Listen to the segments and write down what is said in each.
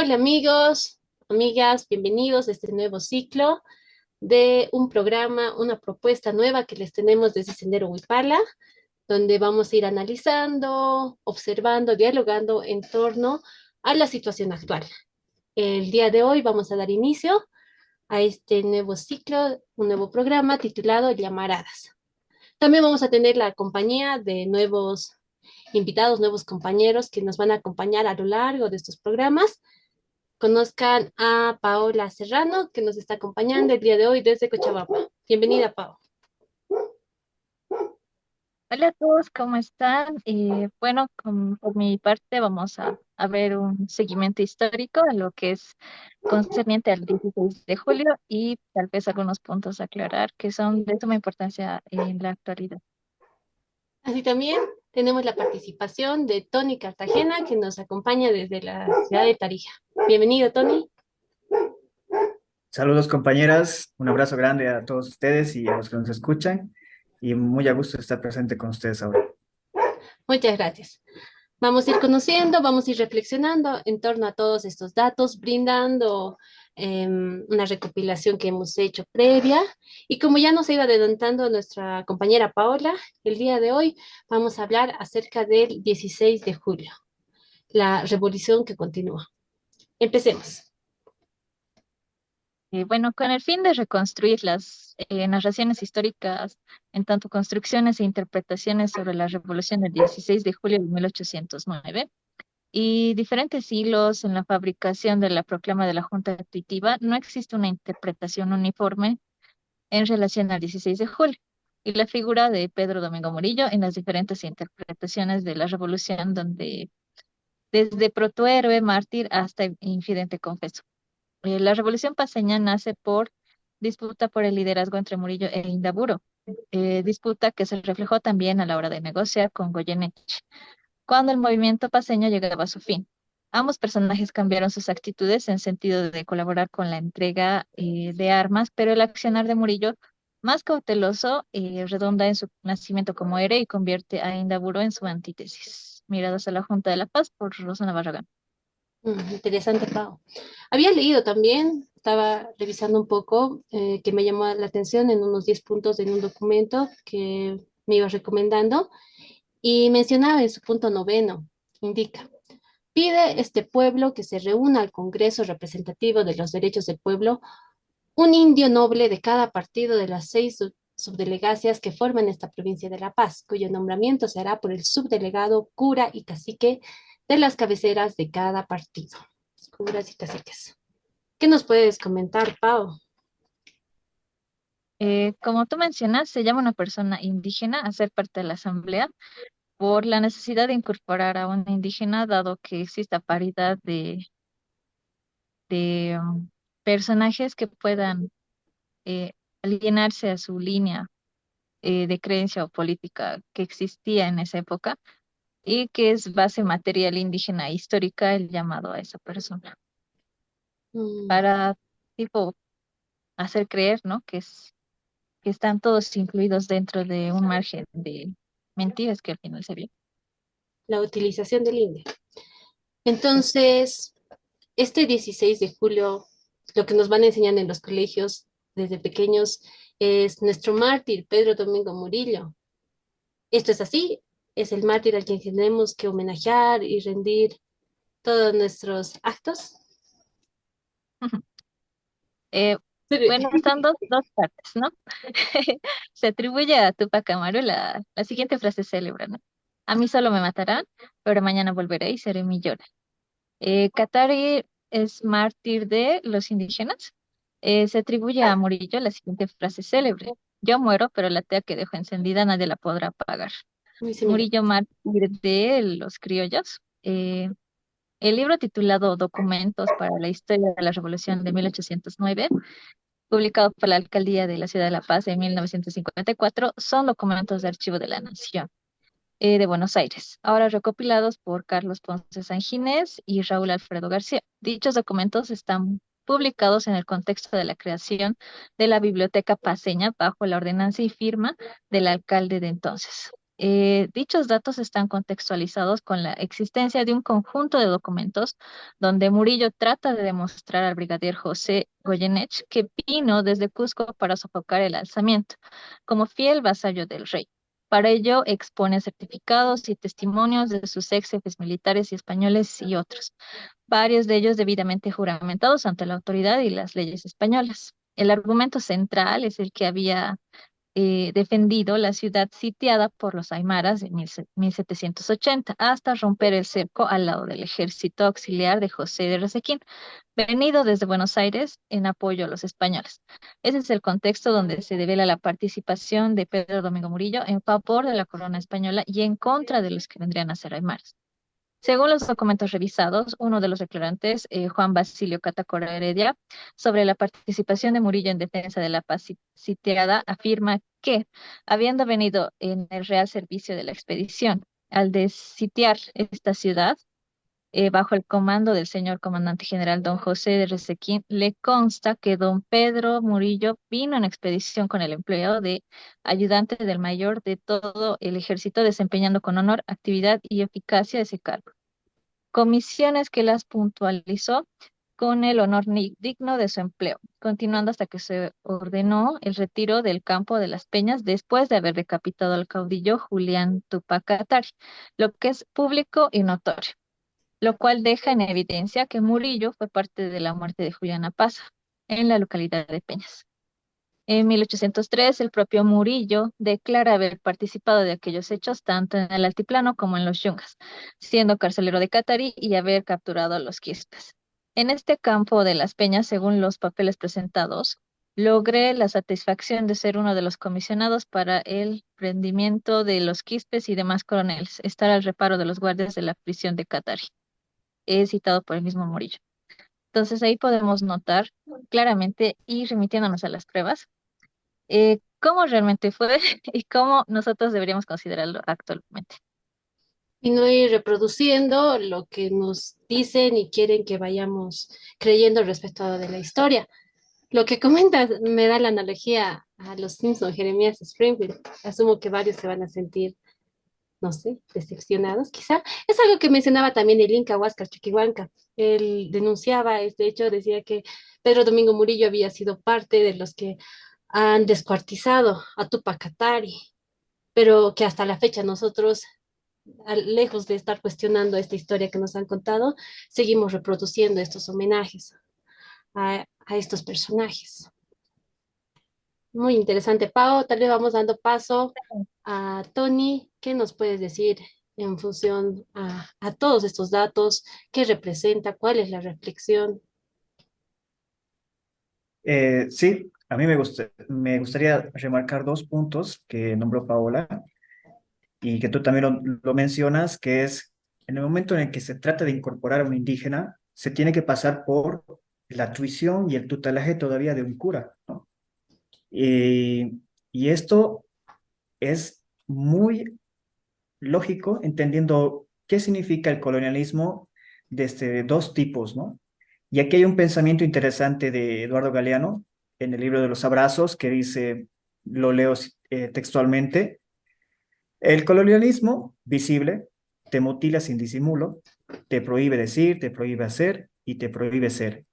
Hola amigos, amigas, bienvenidos a este nuevo ciclo de un programa, una propuesta nueva que les tenemos desde Sendero Huipala, donde vamos a ir analizando, observando, dialogando en torno a la situación actual. El día de hoy vamos a dar inicio a este nuevo ciclo, un nuevo programa titulado Llamaradas. También vamos a tener la compañía de nuevos invitados, nuevos compañeros que nos van a acompañar a lo largo de estos programas. Conozcan a Paola Serrano, que nos está acompañando el día de hoy desde Cochabamba. Bienvenida, Pao. Hola a todos, ¿cómo están? Bueno, por mi parte vamos a ver un seguimiento histórico a lo que es concerniente al 16 de julio y tal vez algunos puntos a aclarar que son de suma importancia en la actualidad. Así también tenemos la participación de Tony Cartagena, que nos acompaña desde la ciudad de Tarija. Bienvenido, Tony. Saludos compañeras, un abrazo grande a todos ustedes y a los que nos escuchan y muy a gusto estar presente con ustedes ahora. Muchas gracias. Vamos a ir conociendo, vamos a ir reflexionando en torno a todos estos datos, brindando una recopilación que hemos hecho previa. Y como ya nos ha ido adelantando nuestra compañera Paola, el día de hoy vamos a hablar acerca del 16 de julio, la revolución que continúa. Empecemos. Bueno, con el fin de reconstruir las narraciones históricas, en tanto construcciones e interpretaciones sobre la revolución del 16 de julio de 1809, y diferentes hilos en la fabricación de la proclama de la Junta Tuitiva, no existe una interpretación uniforme en relación al 16 de julio y la figura de Pedro Domingo Murillo en las diferentes interpretaciones de la revolución, donde desde protohéroe, mártir hasta infidente confeso. La revolución paceña nace por disputa por el liderazgo entre Murillo e Indaburo, disputa que se reflejó también a la hora de negociar con Goyeneche cuando el movimiento paceño llegaba a su fin. Ambos personajes cambiaron sus actitudes en sentido de colaborar con la entrega de armas, pero el accionar de Murillo, más cauteloso, redunda en su nacimiento como héroe y convierte a Indaburo en su antítesis. Miradas a la Junta de la Paz por Rosana Barragán. Interesante, Pau. Había leído también, estaba revisando un poco, que me llamó la atención en unos 10 puntos en un documento que me iba recomendando y mencionaba en su punto noveno, indica, pide este pueblo que se reúna al Congreso representativo de los derechos del pueblo, un indio noble de cada partido de las 6 subdelegacias que forman esta provincia de La Paz, cuyo nombramiento se hará por el subdelegado, cura y cacique de las cabeceras de cada partido. Curas y caciques. ¿Qué nos puedes comentar, Pau? Como tú mencionas, se llama una persona indígena a ser parte de la asamblea por la necesidad de incorporar a una indígena, dado que exista paridad de personajes que puedan alienarse a su línea de creencia o política que existía en esa época y que es base material indígena histórica el llamado a esa persona Mm, para tipo hacer creer, ¿no? Que están todos incluidos dentro de un margen de mentiras que al final se vio. la utilización del INE. Entonces, este 16 de julio, lo que nos van enseñando en los colegios desde pequeños es nuestro mártir, Pedro Domingo Murillo. Esto es así, es el mártir al quien tenemos que homenajear y rendir todos nuestros actos. Eh, bueno, están dos partes, ¿no? Se atribuye a Tupac Amaru la siguiente frase célebre, ¿no? A mí solo me matarán, pero mañana volveré y seré mi llora. Katari es mártir de los indígenas. Se atribuye a Murillo la siguiente frase célebre. Yo muero, pero la tea que dejo encendida nadie la podrá apagar. Muy similar. Murillo mártir de los criollos. El libro titulado Documentos para la Historia de la Revolución de 1809, publicado por la Alcaldía de la Ciudad de La Paz en 1954, son documentos de archivo de la Nación de Buenos Aires, ahora recopilados por Carlos Ponce Sanginés y Raúl Alfredo García. Dichos documentos están publicados en el contexto de la creación de la Biblioteca Paceña bajo la ordenanza y firma del alcalde de entonces. Dichos datos están contextualizados con la existencia de un conjunto de documentos donde Murillo trata de demostrar al brigadier José Goyeneche que vino desde Cusco para sofocar el alzamiento, como fiel vasallo del rey. Para ello expone certificados y testimonios de sus ex jefes militares y españoles y otros, varios de ellos debidamente juramentados ante la autoridad y las leyes españolas. El argumento central es el que había defendido la ciudad sitiada por los aymaras en 1780 hasta romper el cerco al lado del ejército auxiliar de José de Resequín, venido desde Buenos Aires en apoyo a los españoles. Ese es el contexto donde se devela la participación de Pedro Domingo Murillo en favor de la corona española y en contra de los que vendrían a ser aymaras. Según los documentos revisados, uno de los declarantes, Juan Basilio Catacora Heredia, sobre la participación de Murillo en defensa de la paz sitiada, afirma que, habiendo venido en el real servicio de la expedición, al desitiar esta ciudad, bajo el comando del señor comandante general don José de Resequín, le consta que don Pedro Murillo vino en expedición con el empleo de ayudante del mayor de todo el ejército, desempeñando con honor, actividad y eficacia ese cargo. Comisiones que las puntualizó con el honor digno de su empleo, continuando hasta que se ordenó el retiro del campo de las Peñas después de haber decapitado al caudillo Julián Tupac Katari, lo que es público y notorio, lo cual deja en evidencia que Murillo fue parte de la muerte de Juliana Paz en la localidad de Peñas. En 1803, el propio Murillo declara haber participado de aquellos hechos tanto en el altiplano como en los yungas, siendo carcelero de Catarí y haber capturado a los quispes. En este campo de las Peñas, según los papeles presentados, logré la satisfacción de ser uno de los comisionados para el prendimiento de los quispes y demás coroneles, estar al reparo de los guardias de la prisión de Catarí. He citado por el mismo Murillo. Entonces ahí podemos notar claramente y remitiéndonos a las pruebas, cómo realmente fue y cómo nosotros deberíamos considerarlo actualmente. Y no ir reproduciendo lo que nos dicen y quieren que vayamos creyendo respecto de la historia. Lo que comentas me da la analogía a los Simpson, Jeremías Springfield. Asumo que varios se van a sentir, no sé, decepcionados, quizá. Es algo que mencionaba también el Inca Huáscar Chiquihuanca. Él denunciaba este hecho, decía que Pedro Domingo Murillo había sido parte de los que han descuartizado a Tupac Katari, pero que hasta la fecha nosotros, lejos de estar cuestionando esta historia que nos han contado, seguimos reproduciendo estos homenajes a estos personajes. Muy interesante, Pau. Tal vez vamos dando paso a Tony. ¿Qué nos puedes decir en función a todos estos datos? ¿Qué representa? ¿Cuál es la reflexión? Sí, a mí me gustaría remarcar dos puntos que nombró Paola y que tú también lo mencionas, que es en el momento en el que se trata de incorporar a un indígena, se tiene que pasar por la tuición y el tutelaje todavía de un cura, ¿no? Y esto es muy lógico, entendiendo qué significa el colonialismo desde dos tipos, ¿no? Y aquí hay un pensamiento interesante de Eduardo Galeano en el libro de los abrazos que dice, lo leo textualmente, el colonialismo visible te mutila sin disimulo, te prohíbe decir, te prohíbe hacer y te prohíbe ser.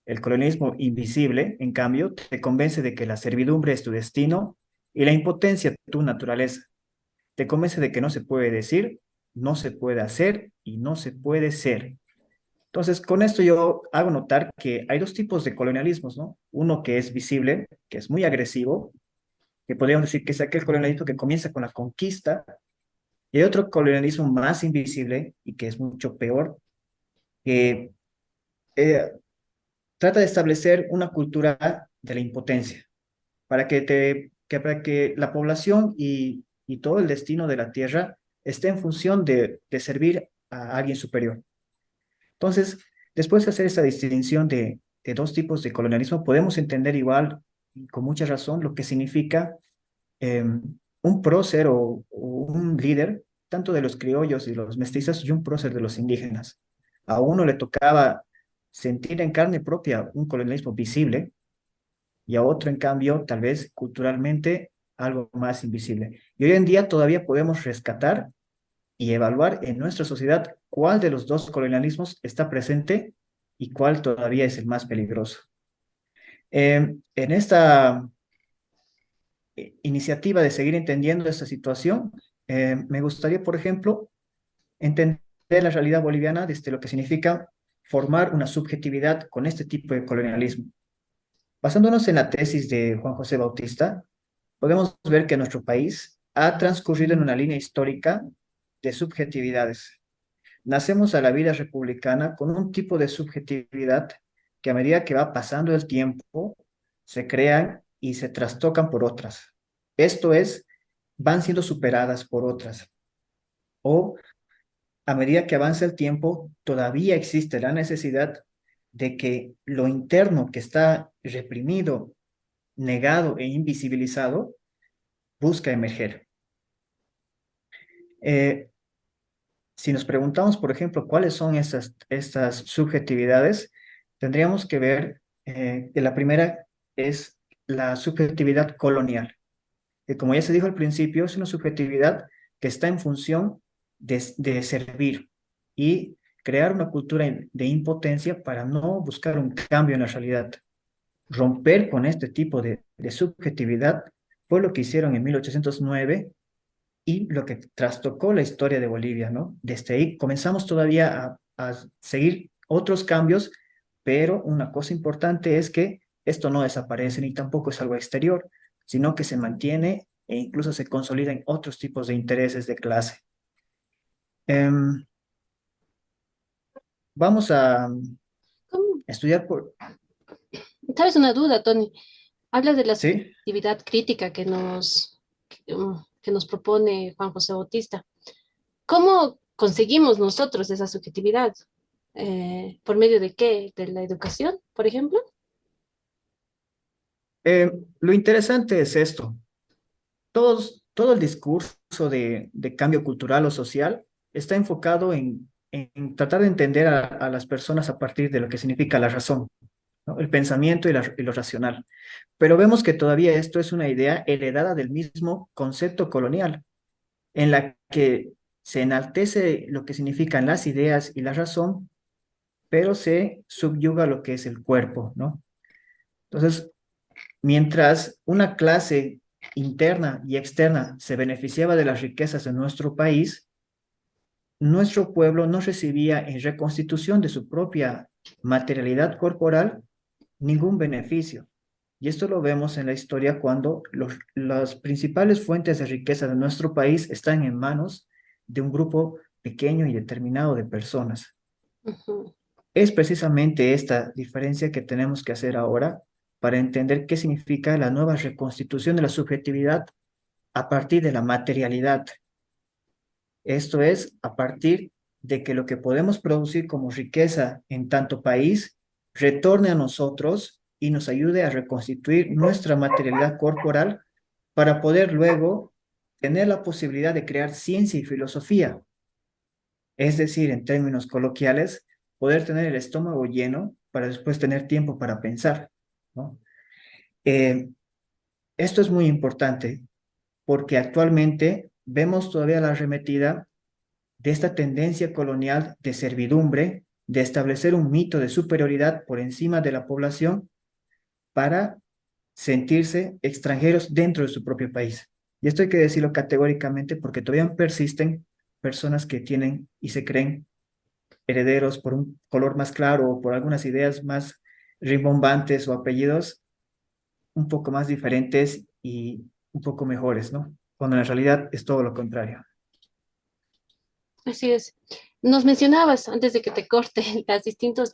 El colonialismo invisible, en cambio, te convence de que la servidumbre es tu destino y la impotencia tu naturaleza. Te convence de que no se puede decir, no se puede hacer y no se puede ser. Entonces, con esto yo hago notar que hay dos tipos de colonialismos, ¿no? Uno que es visible, que es muy agresivo, que podríamos decir que es aquel colonialismo que comienza con la conquista, y hay otro colonialismo más invisible y que es mucho peor, que eh, trata de establecer una cultura de la impotencia, para que la población y todo el destino de la tierra esté en función de servir a alguien superior. Entonces, después de hacer esa distinción de dos tipos de colonialismo, podemos entender igual, y con mucha razón, lo que significa eh, un prócer o un líder, tanto de los criollos y los mestizos, y un prócer de los indígenas. A uno le tocaba sentir en carne propia un colonialismo visible, y a otro, en cambio, tal vez culturalmente, algo más invisible. Y hoy en día todavía podemos rescatar y evaluar en nuestra sociedad cuál de los dos colonialismos está presente y cuál todavía es el más peligroso. En esta iniciativa de seguir entendiendo esta situación, me gustaría, por ejemplo, entender la realidad boliviana desde lo que significa formar una subjetividad con este tipo de colonialismo. Basándonos en la tesis de Juan José Bautista, podemos ver que nuestro país ha transcurrido en una línea histórica de subjetividades. Nacemos a la vida republicana con un tipo de subjetividad que a medida que va pasando el tiempo, se crean y se trastocan por otras. Esto es, van siendo superadas por otras. O a medida que avanza el tiempo, todavía existe la necesidad de que lo interno que está reprimido, negado e invisibilizado, busca emerger. Eh, si nos preguntamos, por ejemplo, cuáles son estas subjetividades, tendríamos que ver que la primera es la subjetividad colonial, que como ya se dijo al principio, es una subjetividad que está en función de servir y crear una cultura de impotencia para no buscar un cambio en la realidad. Romper con este tipo de subjetividad fue lo que hicieron en 1809 y lo que trastocó la historia de Bolivia, ¿no? Desde ahí comenzamos todavía a seguir otros cambios, pero una cosa importante es que esto no desaparece ni tampoco es algo exterior, sino que se mantiene e incluso se consolida en otros tipos de intereses de clase. Em, vamos a ¿Cómo? estudiar por... ¿Sabes una duda, Tony? Hablas de la ¿Sí? subjetividad crítica que nos propone Juan José Bautista. ¿Cómo conseguimos nosotros esa subjetividad? ¿Por medio de qué? ¿De la educación, por ejemplo? Lo interesante es esto. Todo el discurso de cambio cultural o social está enfocado en tratar de entender a las personas a partir de lo que significa la razón, ¿no? El pensamiento y lo racional. Pero vemos que todavía esto es una idea heredada del mismo concepto colonial, en la que se enaltece lo que significan las ideas y la razón, pero se subyuga lo que es el cuerpo, ¿no? Entonces, mientras una clase interna y externa se beneficiaba de las riquezas de nuestro país, nuestro pueblo no recibía en reconstitución de su propia materialidad corporal ningún beneficio. Y esto lo vemos en la historia cuando las principales fuentes de riqueza de nuestro país están en manos de un grupo pequeño y determinado de personas. Ujú. Es precisamente esta diferencia que tenemos que hacer ahora para entender qué significa la nueva reconstitución de la subjetividad a partir de la materialidad. Esto es, a partir de que lo que podemos producir como riqueza en tanto país retorne a nosotros y nos ayude a reconstituir nuestra materialidad corporal para poder luego tener la posibilidad de crear ciencia y filosofía. Es decir, en términos coloquiales, poder tener el estómago lleno para después tener tiempo para pensar, ¿no? Eh, Esto es muy importante porque actualmente vemos todavía la arremetida de esta tendencia colonial de servidumbre, de establecer un mito de superioridad por encima de la población para sentirse extranjeros dentro de su propio país. Y esto hay que decirlo categóricamente porque todavía persisten personas que tienen y se creen herederos por un color más claro o por algunas ideas más rimbombantes o apellidos un poco más diferentes y un poco mejores, ¿no? Cuando en realidad es todo lo contrario. Así es. Nos mencionabas antes de que te corte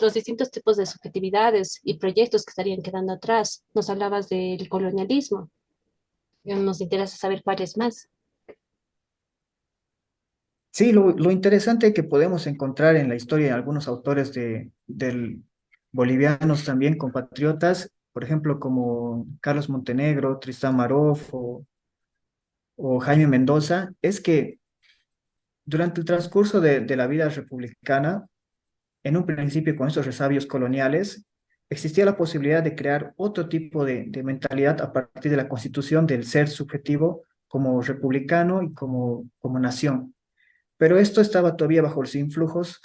los distintos tipos de subjetividades y proyectos que estarían quedando atrás. Nos hablabas del colonialismo. Nos interesa saber cuáles más. Sí, lo interesante que podemos encontrar en la historia de algunos autores del bolivianos también compatriotas, por ejemplo, como Carlos Montenegro, Tristán Maroff o Jaime Mendoza, es que durante el transcurso de la vida republicana, en un principio con esos resabios coloniales, existía la posibilidad de crear otro tipo de mentalidad a partir de la constitución del ser subjetivo como republicano y como nación. Pero esto estaba todavía bajo los influjos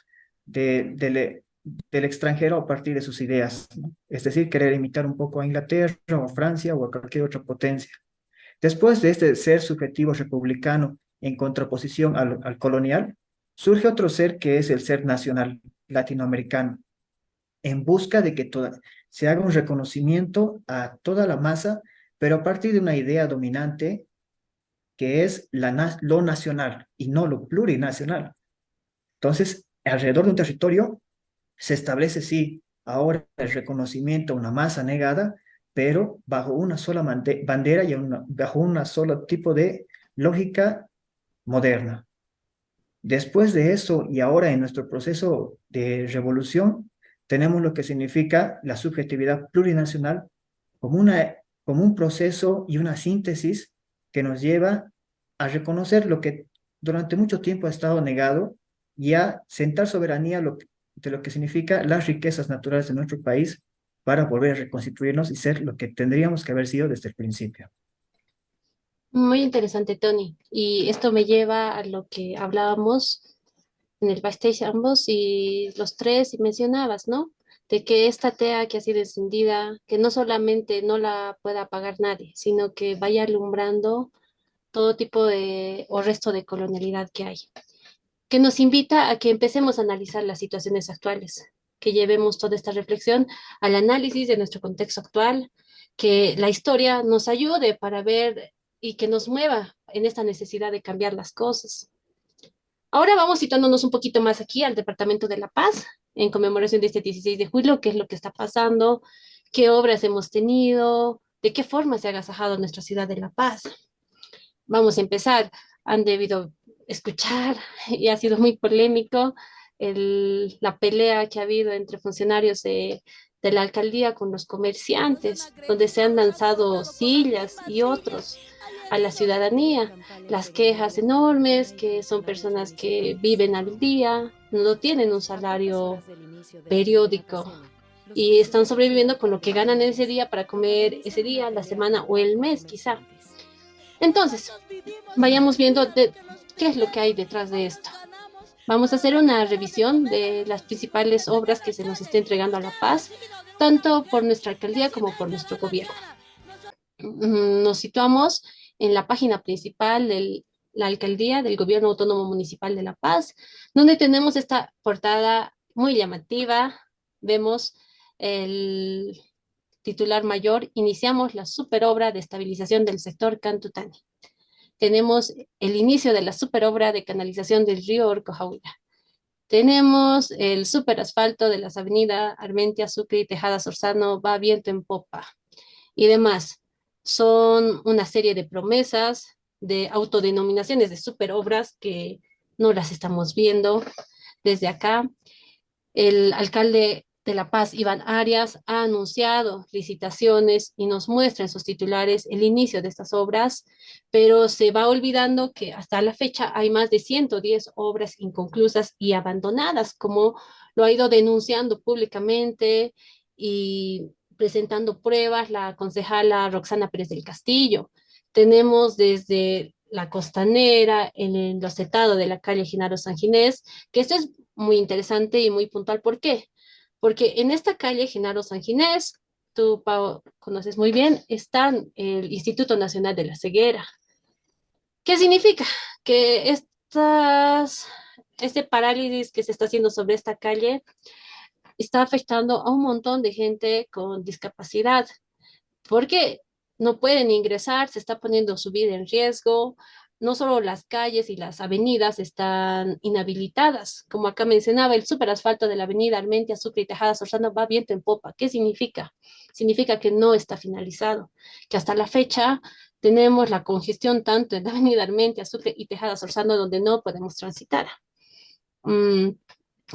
del extranjero a partir de sus ideas, ¿no? Es decir, querer imitar un poco a Inglaterra o a Francia o a cualquier otra potencia. Después de este ser subjetivo republicano en contraposición al colonial, surge otro ser que es el ser nacional latinoamericano, en busca de que se haga un reconocimiento a toda la masa, pero a partir de una idea dominante que es lo nacional y no lo plurinacional. Entonces, alrededor de un territorio se establece, sí, ahora el reconocimiento a una masa negada, pero bajo una sola bandera y bajo un solo tipo de lógica moderna. Después de eso y ahora en nuestro proceso de revolución, tenemos lo que significa la subjetividad plurinacional como, como un proceso y una síntesis que nos lleva a reconocer lo que durante mucho tiempo ha estado negado y a sentar soberanía de lo que significa las riquezas naturales de nuestro país para volver a reconstituirnos y ser lo que tendríamos que haber sido desde el principio. Muy interesante, Tony. Y esto me lleva a lo que hablábamos en el backstage ambos y los tres y mencionabas, ¿no? De que esta tea que ha sido encendida, que no solamente no la pueda apagar nadie, sino que vaya alumbrando todo tipo de o resto de colonialidad que hay, que nos invita a que empecemos a analizar las situaciones actuales, que llevemos toda esta reflexión al análisis de nuestro contexto actual, que la historia nos ayude para ver y que nos mueva en esta necesidad de cambiar las cosas. Ahora vamos situándonos un poquito más aquí al Departamento de La Paz, en conmemoración de este 16 de julio, qué es lo que está pasando, qué obras hemos tenido, de qué forma se ha agasajado nuestra ciudad de La Paz. Vamos a empezar. Han debido escuchar y ha sido muy polémico la pelea que ha habido entre funcionarios de la alcaldía con los comerciantes, donde se han lanzado sillas y otros a la ciudadanía. Las quejas enormes, que son personas que viven al día, no tienen un salario periódico y están sobreviviendo con lo que ganan ese día para comer ese día, la semana o el mes quizá. Entonces, vayamos viendo qué es lo que hay detrás de esto. Vamos a hacer una revisión de las principales obras que se nos está entregando a La Paz, tanto por nuestra alcaldía como por nuestro gobierno. Nos situamos en la página principal de la alcaldía del Gobierno Autónomo Municipal de La Paz, donde tenemos esta portada muy llamativa. Vemos el titular mayor: iniciamos la superobra de estabilización del sector Cantutani. Tenemos el inicio de la superobra de canalización del río Orcojaula. Tenemos el superasfalto de las avenidas Armentia, Sucre y Tejada Sorzano, va viento en popa y demás. Son una serie de promesas, de autodenominaciones de superobras que no las estamos viendo desde acá. El alcalde de La Paz, Iván Arias, ha anunciado licitaciones y nos muestra en sus titulares el inicio de estas obras, pero se va olvidando que hasta la fecha hay más de 110 obras inconclusas y abandonadas, como lo ha ido denunciando públicamente y presentando pruebas la concejala Roxana Pérez del Castillo. Tenemos desde la Costanera, en el locetado de la calle Genaro San Ginés, que esto es muy interesante y muy puntual. ¿Por qué? Porque en esta calle Genaro San Ginés, tú, Pau, conoces muy bien, está el Instituto Nacional de la Ceguera. ¿Qué significa? Que este parálisis que se está haciendo sobre esta calle está afectando a un montón de gente con discapacidad, porque no pueden ingresar, se está poniendo su vida en riesgo. No solo las calles y las avenidas están inhabilitadas, como acá mencionaba, el superasfalto de la avenida Armentia, Sucre y Tejada Sorzano va viento en popa. ¿Qué significa? Significa que no está finalizado, que hasta la fecha tenemos la congestión tanto en la avenida Armentia, Sucre y Tejada Sorzano, donde no podemos transitar. Mm,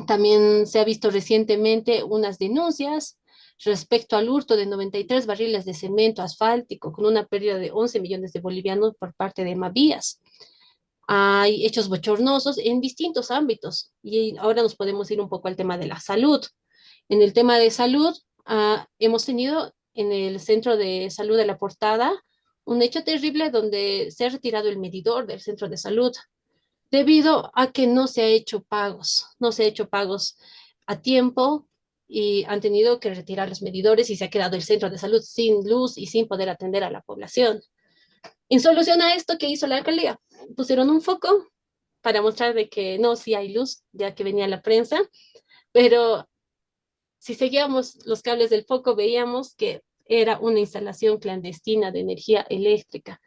También se ha visto recientemente unas denuncias respecto al hurto de 93 barriles de cemento asfáltico con una pérdida de 11 millones de bolivianos por parte de Mavías. Hay hechos bochornosos en distintos ámbitos y ahora nos podemos ir un poco al tema de la salud. En el tema de salud, hemos tenido en el centro de salud de La Portada un hecho terrible donde se ha retirado el medidor del centro de salud debido a que no se ha hecho pagos, no se ha hecho pagos a tiempo y han tenido que retirar los medidores y se ha quedado el centro de salud sin luz y sin poder atender a la población. En solución a esto, ¿qué hizo la alcaldía? Pusieron un foco para mostrar de que no, sí hay luz, ya que venía la prensa, pero si seguíamos los cables del foco, veíamos que era una instalación clandestina de energía eléctrica.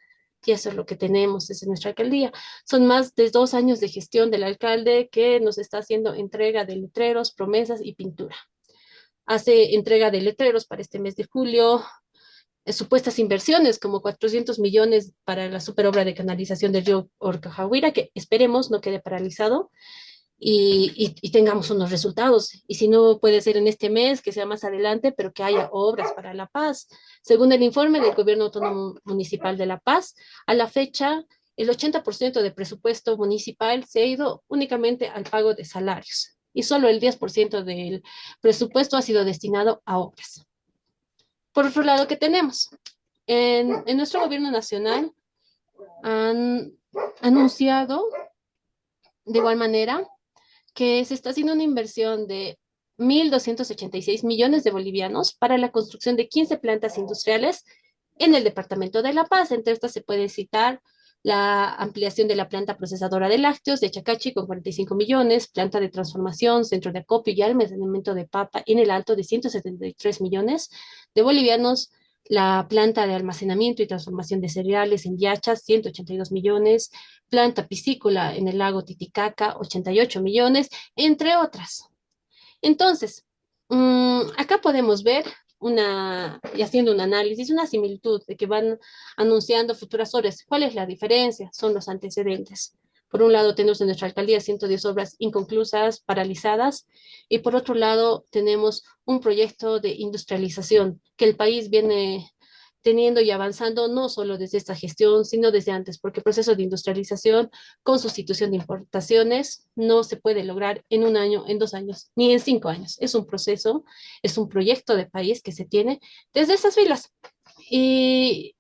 Y eso es lo que tenemos desde nuestra alcaldía. Son más de 2 años de gestión del alcalde que nos está haciendo entrega de letreros, promesas y pintura. Hace entrega de letreros para este mes de julio, supuestas inversiones como 400 millones para la superobra de canalización del río Orcajahuira, que esperemos no quede paralizado y tengamos unos resultados. Y si no puede ser en este mes, que sea más adelante, pero que haya obras para La Paz. Según el informe del Gobierno Autónomo Municipal de La Paz, a la fecha, el 80% del presupuesto municipal se ha ido únicamente al pago de salarios y solo el 10% del presupuesto ha sido destinado a obras. Por otro lado, ¿qué tenemos? En nuestro gobierno nacional han anunciado de igual manera que se está haciendo una inversión de 1.286 millones de bolivianos para la construcción de 15 plantas industriales en el departamento de La Paz. Entre estas se puede citar la ampliación de la planta procesadora de lácteos de Chacachi con 45 millones, planta de transformación, centro de acopio y almacenamiento de papa en el Alto de 173 millones de bolivianos, la planta de almacenamiento y transformación de cereales en Yachas, 182 millones, planta piscícola en el lago Titicaca, 88 millones, entre otras. Entonces, acá podemos ver y haciendo un análisis, una similitud de que van anunciando futuras obras. ¿Cuál es la diferencia? Son los antecedentes. Por un lado, tenemos en nuestra alcaldía 110 obras inconclusas, paralizadas, y por otro lado, tenemos un proyecto de industrialización que el país viene teniendo y avanzando no solo desde esta gestión, sino desde antes, porque el proceso de industrialización con sustitución de importaciones no se puede lograr en un año, en 2 años, ni en 5 años. Es un proceso, es un proyecto de país que se tiene desde esas filas. Y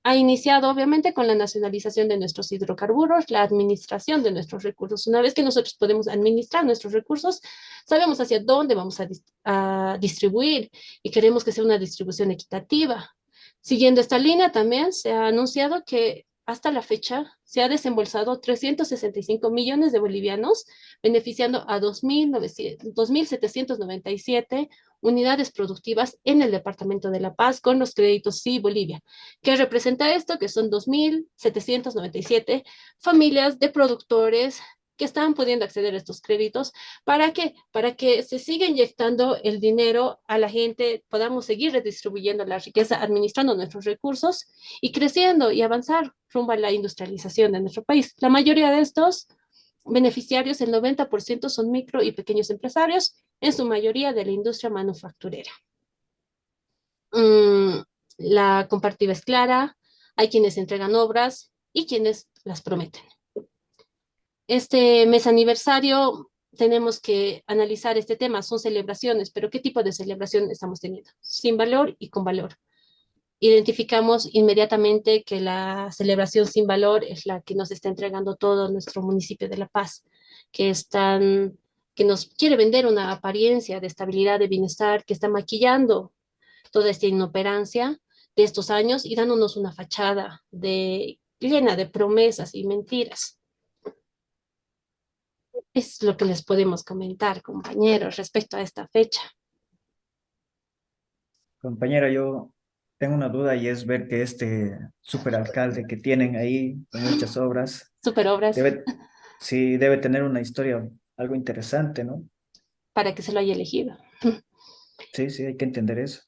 ha iniciado obviamente con la nacionalización de nuestros hidrocarburos, la administración de nuestros recursos. Una vez que nosotros podemos administrar nuestros recursos, sabemos hacia dónde vamos a distribuir y queremos que sea una distribución equitativa. Siguiendo esta línea, también se ha anunciado que hasta la fecha se ha desembolsado 365 millones de bolivianos, beneficiando a 2.797 unidades productivas en el departamento de La Paz con los créditos Sí Bolivia. ¿Qué representa esto? Que son 2.797 familias de productores que están pudiendo acceder a estos créditos. ¿Para qué? Para que se siga inyectando el dinero a la gente, podamos seguir redistribuyendo la riqueza, administrando nuestros recursos y creciendo y avanzar rumbo a la industrialización de nuestro país. La mayoría de estos beneficiarios, el 90% son micro y pequeños empresarios, en su mayoría de la industria manufacturera. La comparativa es clara, hay quienes entregan obras y quienes las prometen. Este mes aniversario tenemos que analizar este tema, son celebraciones, pero ¿qué tipo de celebración estamos teniendo? Sin valor y con valor. Identificamos inmediatamente que la celebración sin valor es la que nos está entregando todo nuestro municipio de La Paz, que nos quiere vender una apariencia de estabilidad, de bienestar, que está maquillando toda esta inoperancia de estos años y dándonos una fachada llena de promesas y mentiras. Es lo que les podemos comentar, compañeros, respecto a esta fecha. Compañera, yo tengo una duda y es ver que este superalcalde que tienen ahí con muchas obras, Super obras debe, sí, debe tener una historia algo interesante, ¿no? para que se lo haya elegido. Sí, sí, hay que entender eso.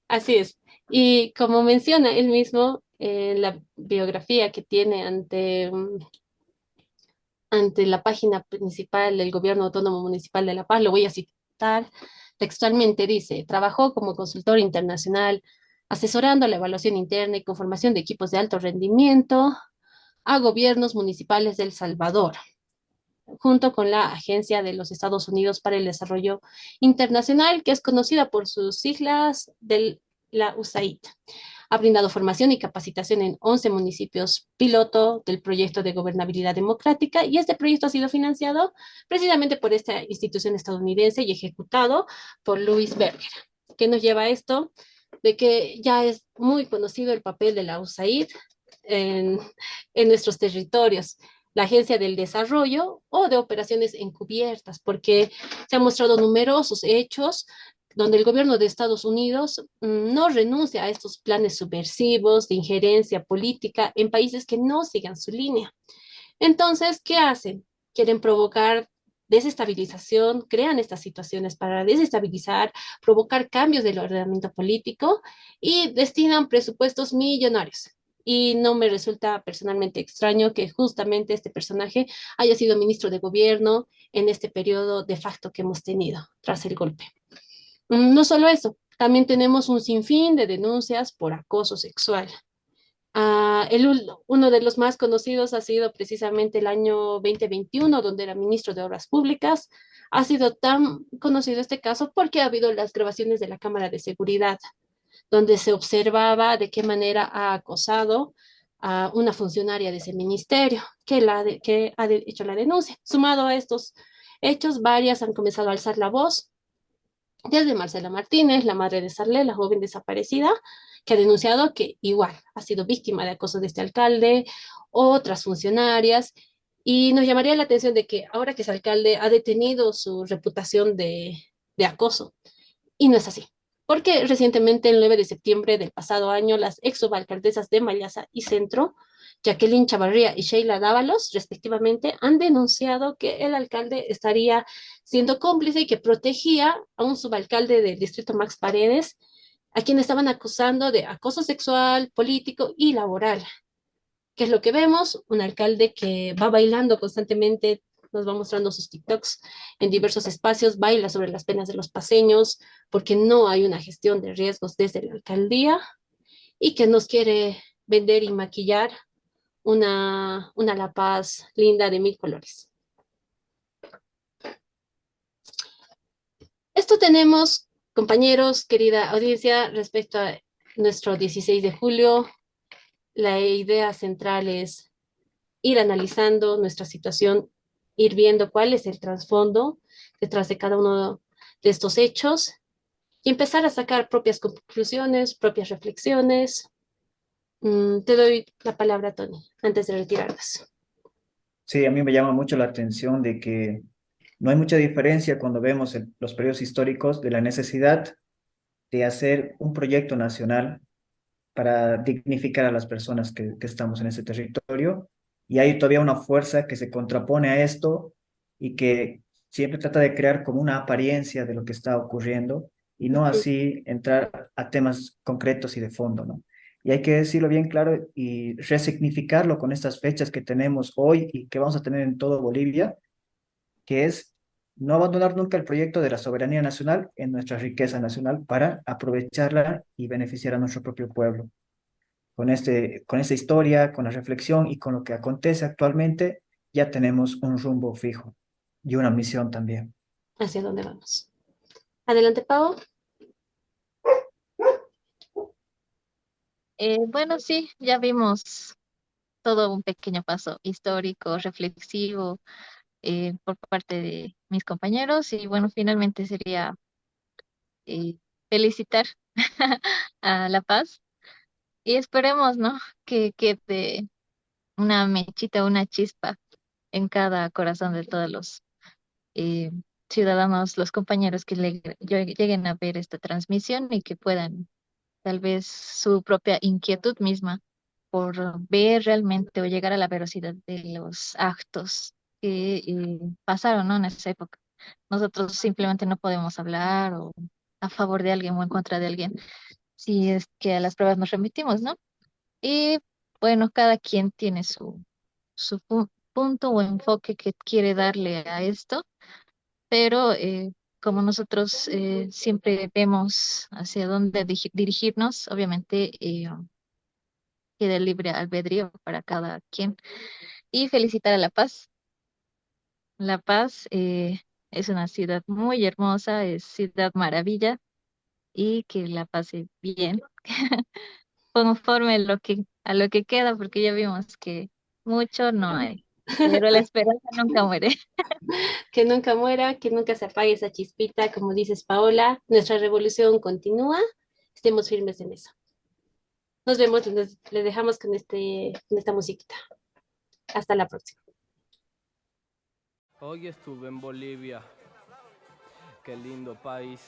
Así es. Y como menciona él mismo, la biografía que tiene ante la página principal del Gobierno Autónomo Municipal de La Paz, lo voy a citar textualmente, dice, trabajó como consultor internacional, asesorando la evaluación interna y conformación de equipos de alto rendimiento a gobiernos municipales de El Salvador. junto con la Agencia de los Estados Unidos para el Desarrollo Internacional, que es conocida por sus siglas de la USAID. Ha brindado formación y capacitación en 11 municipios piloto del proyecto de gobernabilidad democrática, y este proyecto ha sido financiado precisamente por esta institución estadounidense y ejecutado por Louis Berger. ¿Qué nos lleva a esto? De que ya es muy conocido el papel de la USAID en, en nuestros territorios, la Agencia del Desarrollo o de operaciones encubiertas, porque se han mostrado numerosos hechos donde el gobierno de Estados Unidos no renuncia a estos planes subversivos de injerencia política en países que no sigan su línea. Entonces, ¿qué hacen? Quieren provocar desestabilización, crean estas situaciones para desestabilizar, provocar cambios del ordenamiento político y destinan presupuestos millonarios. Y no me resulta personalmente extraño que justamente este personaje haya sido ministro de gobierno en este periodo de facto que hemos tenido tras el golpe. No solo eso, también tenemos un sinfín de denuncias por acoso sexual. Uno de los más conocidos ha sido precisamente el año 2021, donde era ministro de Obras Públicas. Ha sido tan conocido este caso porque ha habido las grabaciones de la Cámara de Seguridad, donde se observaba de qué manera ha acosado a una funcionaria de ese ministerio que ha hecho la denuncia. Sumado a estos hechos, varias han comenzado a alzar la voz desde Marcela Martínez, la madre de Sarle, la joven desaparecida, que ha denunciado que igual ha sido víctima de acoso de este alcalde, otras funcionarias, y nos llamaría la atención de que ahora que ese alcalde ha detenido su reputación de acoso, y no es así. Porque recientemente, el 9 de septiembre del pasado año, las ex subalcaldesas de Mallasa y Centro, Jacqueline Chavarría y Sheila Dávalos, respectivamente, han denunciado que el alcalde estaría siendo cómplice y que protegía a un subalcalde del distrito Max Paredes, a quien estaban acusando de acoso sexual, político y laboral. ¿Qué es lo que vemos? Un alcalde que va bailando constantemente, nos va mostrando sus TikToks en diversos espacios, baila sobre las penas de los paseños, porque no hay una gestión de riesgos desde la alcaldía, y que nos quiere vender y maquillar una La Paz linda de mil colores. Esto tenemos, compañeros, querida audiencia, respecto a nuestro 16 de julio. La idea central es ir analizando nuestra situación, ir viendo cuál es el trasfondo detrás de cada uno de estos hechos y empezar a sacar propias conclusiones, propias reflexiones. Te doy la palabra, Tony, antes de retirarnos. Sí, a mí me llama mucho la atención de que no hay mucha diferencia cuando vemos los periodos históricos de la necesidad de hacer un proyecto nacional para dignificar a las personas que estamos en ese territorio. Y hay todavía una fuerza que se contrapone a esto y que siempre trata de crear como una apariencia de lo que está ocurriendo y no así entrar a temas concretos y de fondo, ¿no? Y hay que decirlo bien claro y resignificarlo con estas fechas que tenemos hoy y que vamos a tener en todo Bolivia, que es no abandonar nunca el proyecto de la soberanía nacional en nuestra riqueza nacional para aprovecharla y beneficiar a nuestro propio pueblo. Con esta historia, con la reflexión y con lo que acontece actualmente, ya tenemos un rumbo fijo y una misión también. ¿Hacia dónde vamos? Adelante, Pau. Bueno, sí, ya vimos todo un pequeño paso histórico, reflexivo, por parte de mis compañeros y bueno, finalmente sería felicitar a La Paz y esperemos, ¿no? Que quede una mechita, una chispa en cada corazón de todos los eh, ciudadanos, los compañeros que lleguen a ver esta transmisión y que puedan tal vez su propia inquietud misma por ver realmente o llegar a la veracidad de los actos que pasaron, ¿no? En esa época. Nosotros simplemente no podemos hablar o a favor de alguien o en contra de alguien si es que a las pruebas nos remitimos, ¿no? Y bueno, cada quien tiene su punto o enfoque que quiere darle a esto, pero como nosotros siempre vemos hacia dónde dirigirnos, obviamente queda libre albedrío para cada quien. Y felicitar a La Paz. La Paz es una ciudad muy hermosa, es ciudad maravilla y que la pase bien conforme a lo que queda, porque ya vimos que mucho no hay, pero la esperanza nunca muere. Que nunca muera, que nunca se apague esa chispita, como dices, Paola. Nuestra revolución continúa. Estemos firmes en eso. Nos vemos, les dejamos con, con esta musiquita. Hasta la próxima. Hoy estuve en Bolivia, qué lindo país.